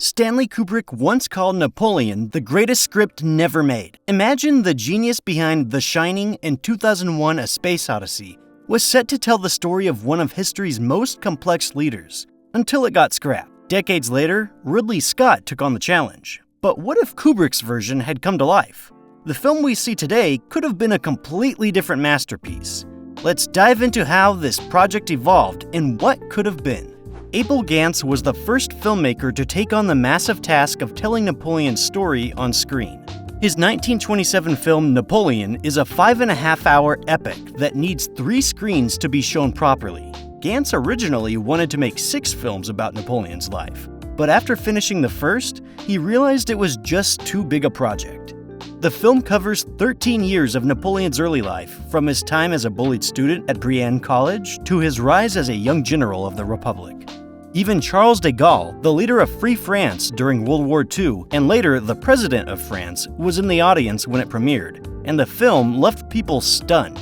Stanley Kubrick once called Napoleon the greatest script never made. Imagine the genius behind The Shining and 2001: A Space Odyssey was set to tell the story of one of history's most complex leaders, until it got scrapped. Decades later, Ridley Scott took on the challenge. But what if Kubrick's version had come to life? The film we see today could have been a completely different masterpiece. Let's dive into how this project evolved and what could have been. Abel Gance was the first filmmaker to take on the massive task of telling Napoleon's story on screen. His 1927 film Napoleon is a 5.5-hour epic that needs 3 screens to be shown properly. Gance originally wanted to make 6 films about Napoleon's life, but after finishing the first, he realized it was just too big a project. The film covers 13 years of Napoleon's early life, from his time as a bullied student at Brienne College to his rise as a young general of the Republic. Even Charles de Gaulle, the leader of Free France during World War II and later the president of France, was in the audience when it premiered, and the film left people stunned.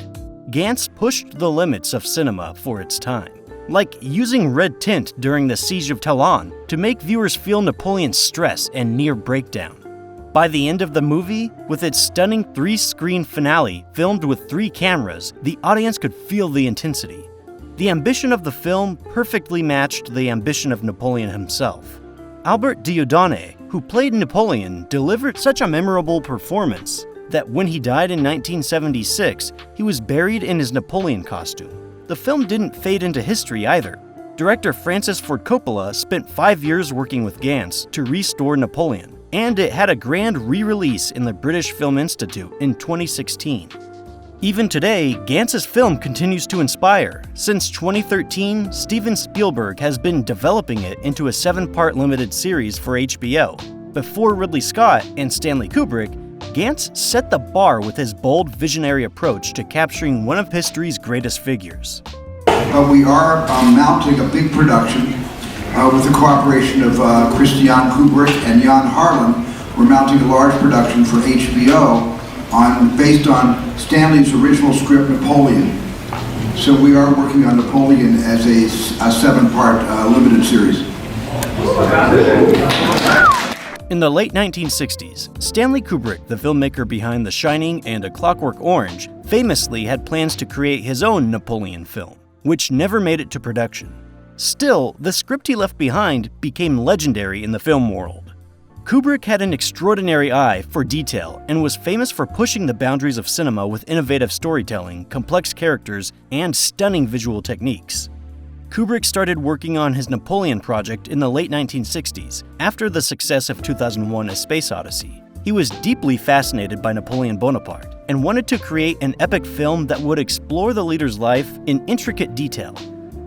Gance pushed the limits of cinema for its time, like using red tint during the Siege of Toulon to make viewers feel Napoleon's stress and near breakdown. By the end of the movie, with its stunning 3-screen finale filmed with 3 cameras, the audience could feel the intensity. The ambition of the film perfectly matched the ambition of Napoleon himself. Albert Dieudonné, who played Napoleon, delivered such a memorable performance that when he died in 1976, he was buried in his Napoleon costume. The film didn't fade into history either. Director Francis Ford Coppola spent 5 years working with Gance to restore Napoleon, and it had a grand re-release in the British Film Institute in 2016. Even today, Gance's film continues to inspire. Since 2013, Steven Spielberg has been developing it into a 7-part limited series for HBO. Before Ridley Scott and Stanley Kubrick, Gance set the bar with his bold, visionary approach to capturing one of history's greatest figures. We are mounting a big production with the cooperation of Christian Kubrick and Jan Harlan. We're mounting a large production for HBO based on Stanley's original script, Napoleon. So we are working on Napoleon as a 7-part limited series. In the late 1960s, Stanley Kubrick, the filmmaker behind The Shining and A Clockwork Orange, famously had plans to create his own Napoleon film, which never made it to production. Still, the script he left behind became legendary in the film world. Kubrick had an extraordinary eye for detail and was famous for pushing the boundaries of cinema with innovative storytelling, complex characters, and stunning visual techniques. Kubrick started working on his Napoleon project in the late 1960s, after the success of 2001: A Space Odyssey. He was deeply fascinated by Napoleon Bonaparte and wanted to create an epic film that would explore the leader's life in intricate detail.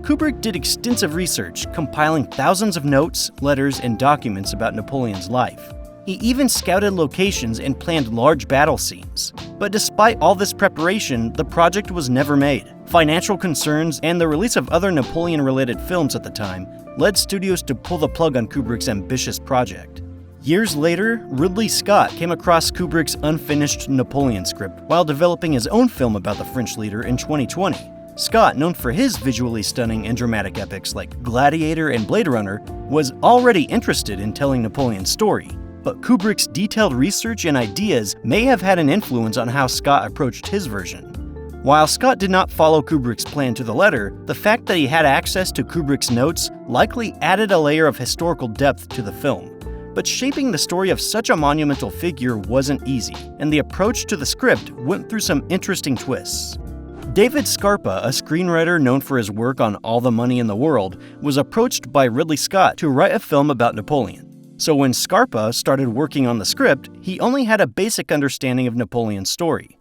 Kubrick did extensive research, compiling thousands of notes, letters, and documents about Napoleon's life. He even scouted locations and planned large battle scenes. But despite all this preparation, the project was never made. Financial concerns and the release of other Napoleon-related films at the time led studios to pull the plug on Kubrick's ambitious project. Years later, Ridley Scott came across Kubrick's unfinished Napoleon script while developing his own film about the French leader in 2020. Scott, known for his visually stunning and dramatic epics like Gladiator and Blade Runner, was already interested in telling Napoleon's story, but Kubrick's detailed research and ideas may have had an influence on how Scott approached his version. While Scott did not follow Kubrick's plan to the letter, the fact that he had access to Kubrick's notes likely added a layer of historical depth to the film. But shaping the story of such a monumental figure wasn't easy, and the approach to the script went through some interesting twists. David Scarpa, a screenwriter known for his work on All the Money in the World, was approached by Ridley Scott to write a film about Napoleon. So when Scarpa started working on the script, he only had a basic understanding of Napoleon's story.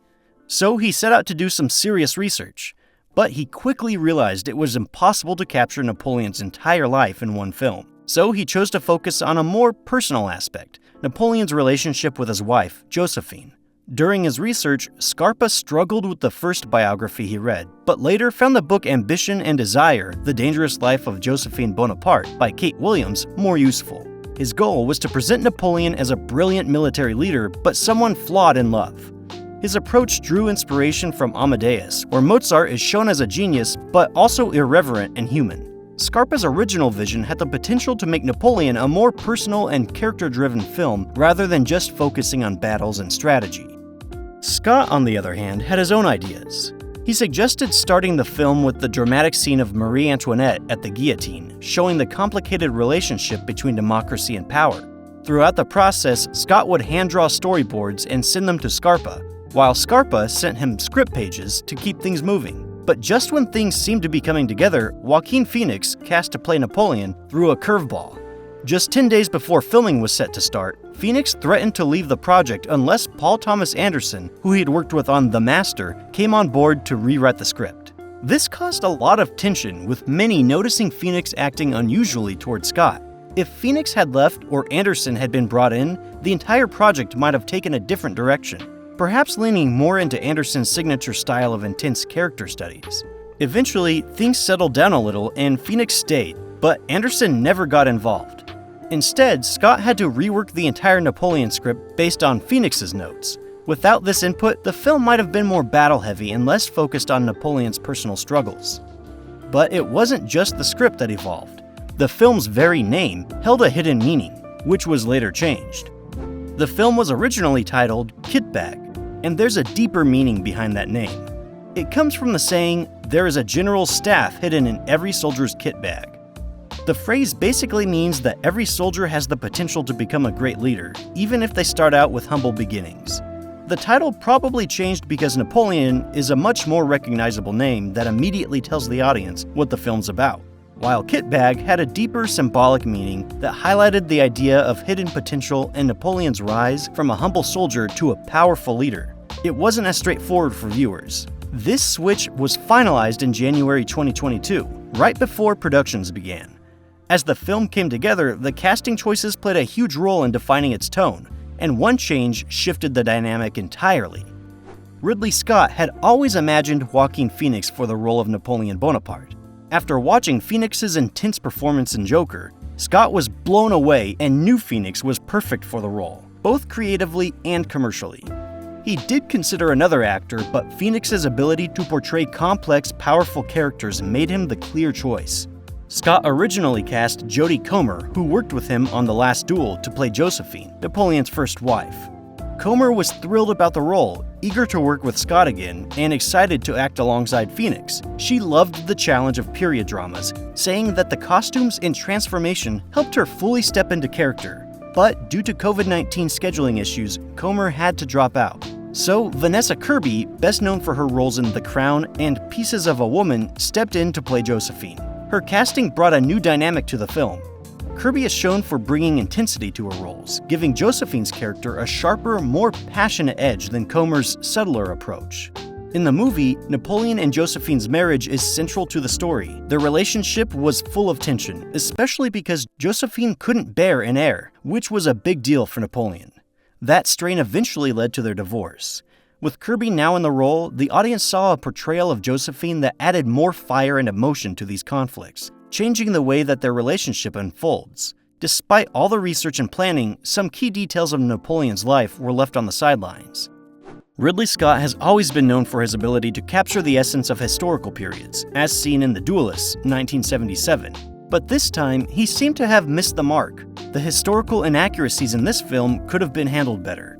So he set out to do some serious research, but he quickly realized it was impossible to capture Napoleon's entire life in one film. So he chose to focus on a more personal aspect, Napoleon's relationship with his wife, Josephine. During his research, Scarpa struggled with the first biography he read, but later found the book Ambition and Desire: The Dangerous Life of Josephine Bonaparte by Kate Williams more useful. His goal was to present Napoleon as a brilliant military leader, but someone flawed in love. His approach drew inspiration from Amadeus, where Mozart is shown as a genius, but also irreverent and human. Scarpa's original vision had the potential to make Napoleon a more personal and character-driven film rather than just focusing on battles and strategy. Scott, on the other hand, had his own ideas. He suggested starting the film with the dramatic scene of Marie Antoinette at the guillotine, showing the complicated relationship between democracy and power. Throughout the process, Scott would hand-draw storyboards and send them to Scarpa, while Scarpa sent him script pages to keep things moving. But just when things seemed to be coming together, Joaquin Phoenix, cast to play Napoleon, threw a curveball. Just 10 days before filming was set to start, Phoenix threatened to leave the project unless Paul Thomas Anderson, who he'd worked with on The Master, came on board to rewrite the script. This caused a lot of tension, with many noticing Phoenix acting unusually toward Scott. If Phoenix had left or Anderson had been brought in, the entire project might have taken a different direction, perhaps leaning more into Anderson's signature style of intense character studies. Eventually, things settled down a little and Phoenix stayed, but Anderson never got involved. Instead, Scott had to rework the entire Napoleon script based on Phoenix's notes. Without this input, the film might have been more battle-heavy and less focused on Napoleon's personal struggles. But it wasn't just the script that evolved. The film's very name held a hidden meaning, which was later changed. The film was originally titled Kitbag, and there's a deeper meaning behind that name. It comes from the saying, "There is a general's staff hidden in every soldier's kit bag." The phrase basically means that every soldier has the potential to become a great leader, even if they start out with humble beginnings. The title probably changed because Napoleon is a much more recognizable name that immediately tells the audience what the film's about, while Kitbag had a deeper symbolic meaning that highlighted the idea of hidden potential and Napoleon's rise from a humble soldier to a powerful leader. It wasn't as straightforward for viewers. This switch was finalized in January 2022, right before productions began. As the film came together, the casting choices played a huge role in defining its tone, and one change shifted the dynamic entirely. Ridley Scott had always imagined Joaquin Phoenix for the role of Napoleon Bonaparte. After watching Phoenix's intense performance in Joker, Scott was blown away and knew Phoenix was perfect for the role, both creatively and commercially. He did consider another actor, but Phoenix's ability to portray complex, powerful characters made him the clear choice. Scott originally cast Jodie Comer, who worked with him on The Last Duel, to play Josephine, Napoleon's first wife. Comer was thrilled about the role, eager to work with Scott again, and excited to act alongside Phoenix. She loved the challenge of period dramas, saying that the costumes and transformation helped her fully step into character. But due to COVID-19 scheduling issues, Comer had to drop out. So Vanessa Kirby, best known for her roles in The Crown and Pieces of a Woman, stepped in to play Josephine. Her casting brought a new dynamic to the film. Kirby is shown for bringing intensity to her roles, giving Josephine's character a sharper, more passionate edge than Comer's subtler approach. In the movie, Napoleon and Josephine's marriage is central to the story. Their relationship was full of tension, especially because Josephine couldn't bear an heir, which was a big deal for Napoleon. That strain eventually led to their divorce. With Kirby now in the role, the audience saw a portrayal of Josephine that added more fire and emotion to these conflicts, changing the way that their relationship unfolds. Despite all the research and planning, some key details of Napoleon's life were left on the sidelines. Ridley Scott has always been known for his ability to capture the essence of historical periods, as seen in The Duelists, 1977. But this time, he seemed to have missed the mark. The historical inaccuracies in this film could have been handled better.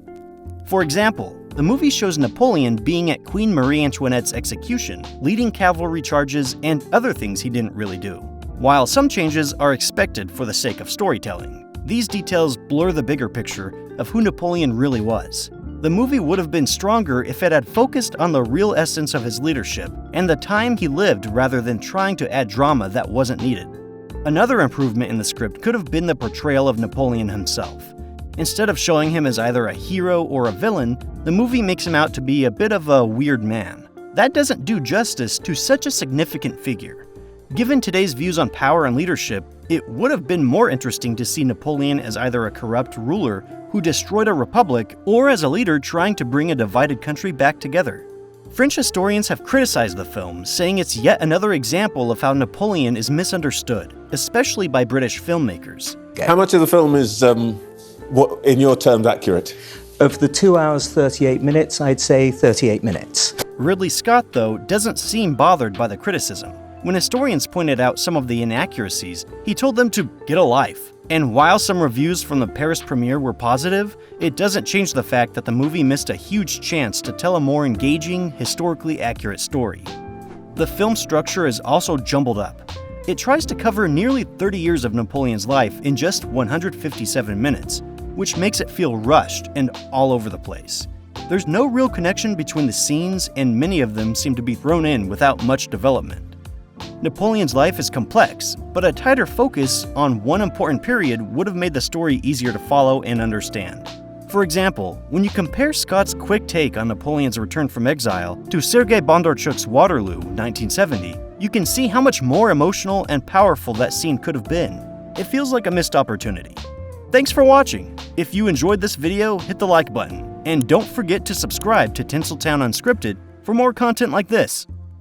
For example, the movie shows Napoleon being at Queen Marie Antoinette's execution, leading cavalry charges, and other things he didn't really do. While some changes are expected for the sake of storytelling, these details blur the bigger picture of who Napoleon really was. The movie would have been stronger if it had focused on the real essence of his leadership and the time he lived rather than trying to add drama that wasn't needed. Another improvement in the script could have been the portrayal of Napoleon himself. Instead of showing him as either a hero or a villain, the movie makes him out to be a bit of a weird man. That doesn't do justice to such a significant figure. Given today's views on power and leadership, it would have been more interesting to see Napoleon as either a corrupt ruler who destroyed a republic or as a leader trying to bring a divided country back together. French historians have criticized the film, saying it's yet another example of how Napoleon is misunderstood, especially by British filmmakers. How much of the film is, in your terms, accurate? Of the 2 hours, 38 minutes, I'd say 38 minutes. Ridley Scott, though, doesn't seem bothered by the criticism. When historians pointed out some of the inaccuracies, he told them to get a life. And while some reviews from the Paris premiere were positive, it doesn't change the fact that the movie missed a huge chance to tell a more engaging, historically accurate story. The film structure is also jumbled up. It tries to cover nearly 30 years of Napoleon's life in just 157 minutes, which makes it feel rushed and all over the place. There's no real connection between the scenes, and many of them seem to be thrown in without much development. Napoleon's life is complex, but a tighter focus on one important period would have made the story easier to follow and understand. For example, when you compare Scott's quick take on Napoleon's return from exile to Sergei Bondarchuk's Waterloo, 1970, you can see how much more emotional and powerful that scene could have been. It feels like a missed opportunity. Thanks for watching! If you enjoyed this video, hit the like button, and don't forget to subscribe to Tinseltown Unscripted for more content like this.